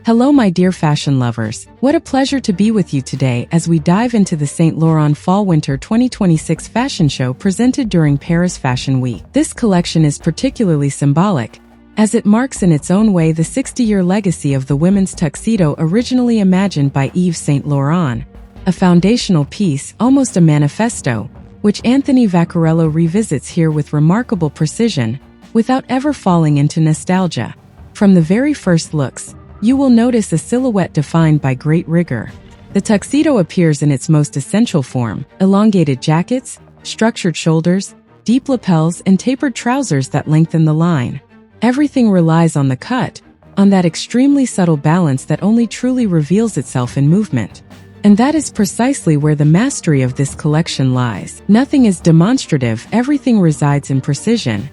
Hello my dear fashion lovers, what a pleasure to be with you today as we dive into the Saint Laurent Fall-Winter 2026 fashion show presented during Paris Fashion Week. This collection is particularly symbolic, as it marks in its own way the 60-year legacy of the women's tuxedo originally imagined by Yves Saint Laurent, a foundational piece, almost a manifesto, which Anthony Vaccarello revisits here with remarkable precision, without ever falling into nostalgia. From the very first looks, you will notice a silhouette defined by great rigor. The tuxedo appears in its most essential form: elongated jackets, structured shoulders, deep lapels, and tapered trousers that lengthen the line. Everything relies on the cut, on that extremely subtle balance that only truly reveals itself in movement. And that is precisely where the mastery of this collection lies. Nothing is demonstrative, everything resides in precision.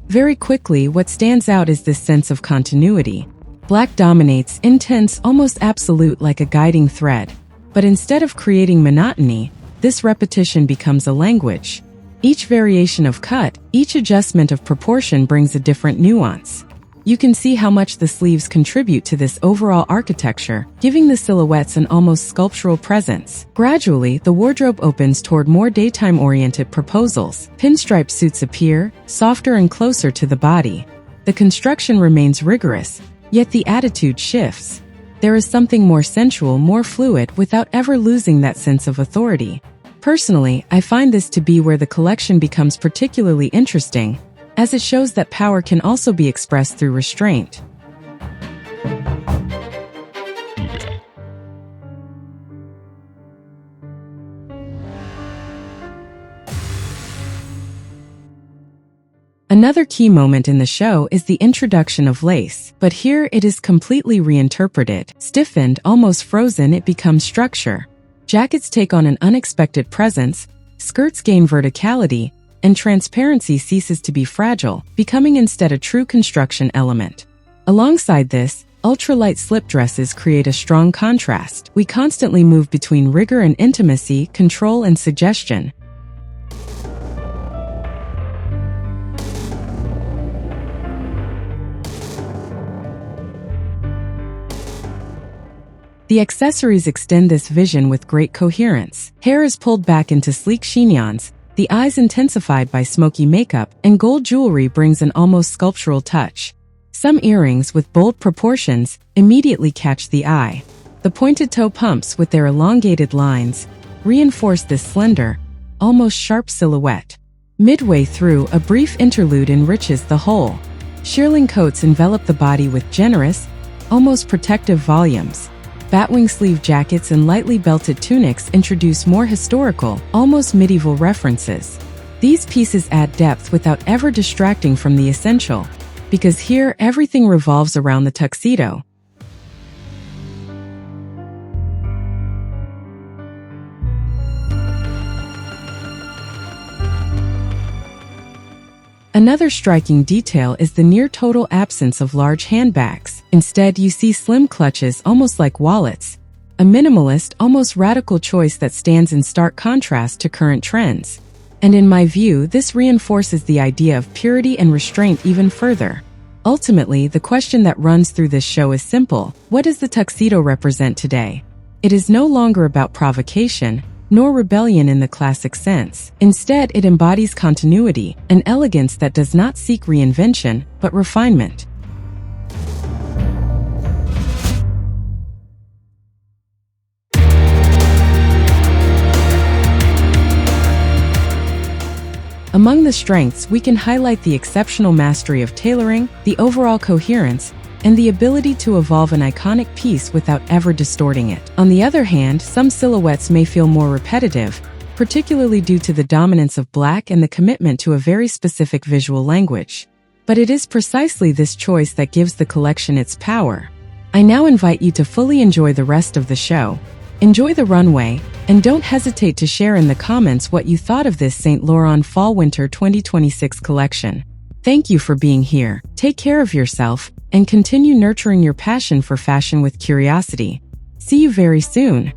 Very quickly, what stands out is this sense of continuity. Black dominates, intense, almost absolute, like a guiding thread. But instead of creating monotony, this repetition becomes a language. Each variation of cut, each adjustment of proportion brings a different nuance. You can see how much the sleeves contribute to this overall architecture, giving the silhouettes an almost sculptural presence. Gradually, the wardrobe opens toward more daytime-oriented proposals. Pinstripe suits appear, softer and closer to the body. The construction remains rigorous, yet the attitude shifts. There is something more sensual, more fluid, without ever losing that sense of authority. Personally, I find this to be where the collection becomes particularly interesting, as it shows that power can also be expressed through restraint. Another key moment in the show is the introduction of lace, but here it is completely reinterpreted. Stiffened, almost frozen, it becomes structure. Jackets take on an unexpected presence, skirts gain verticality, and transparency ceases to be fragile, becoming instead a true construction element. Alongside this, ultralight slip dresses create a strong contrast. We constantly move between rigor and intimacy, control and suggestion. The accessories extend this vision with great coherence. Hair is pulled back into sleek chignons, the eyes intensified by smoky makeup, and gold jewelry brings an almost sculptural touch. Some earrings with bold proportions immediately catch the eye. The pointed toe pumps with their elongated lines reinforce this slender, almost sharp silhouette. Midway through, a brief interlude enriches the whole. Shearling coats envelop the body with generous, almost protective volumes. Batwing sleeve jackets and lightly belted tunics introduce more historical, almost medieval references. These pieces add depth without ever distracting from the essential, because here everything revolves around the tuxedo. Another striking detail is the near-total absence of large handbags. Instead, you see slim clutches almost like wallets, a minimalist, almost radical choice that stands in stark contrast to current trends. And in my view, this reinforces the idea of purity and restraint even further. Ultimately, the question that runs through this show is simple: what does the tuxedo represent today? It is no longer about provocation, nor rebellion in the classic sense. Instead, it embodies continuity, an elegance that does not seek reinvention, but refinement. Among the strengths, we can highlight the exceptional mastery of tailoring, the overall coherence, and the ability to evolve an iconic piece without ever distorting it. On the other hand, some silhouettes may feel more repetitive, particularly due to the dominance of black and the commitment to a very specific visual language. But it is precisely this choice that gives the collection its power. I now invite you to fully enjoy the rest of the show. Enjoy the runway, and don't hesitate to share in the comments what you thought of this Saint Laurent Fall-Winter 2026 collection. Thank you for being here. Take care of yourself, and continue nurturing your passion for fashion with curiosity. See you very soon.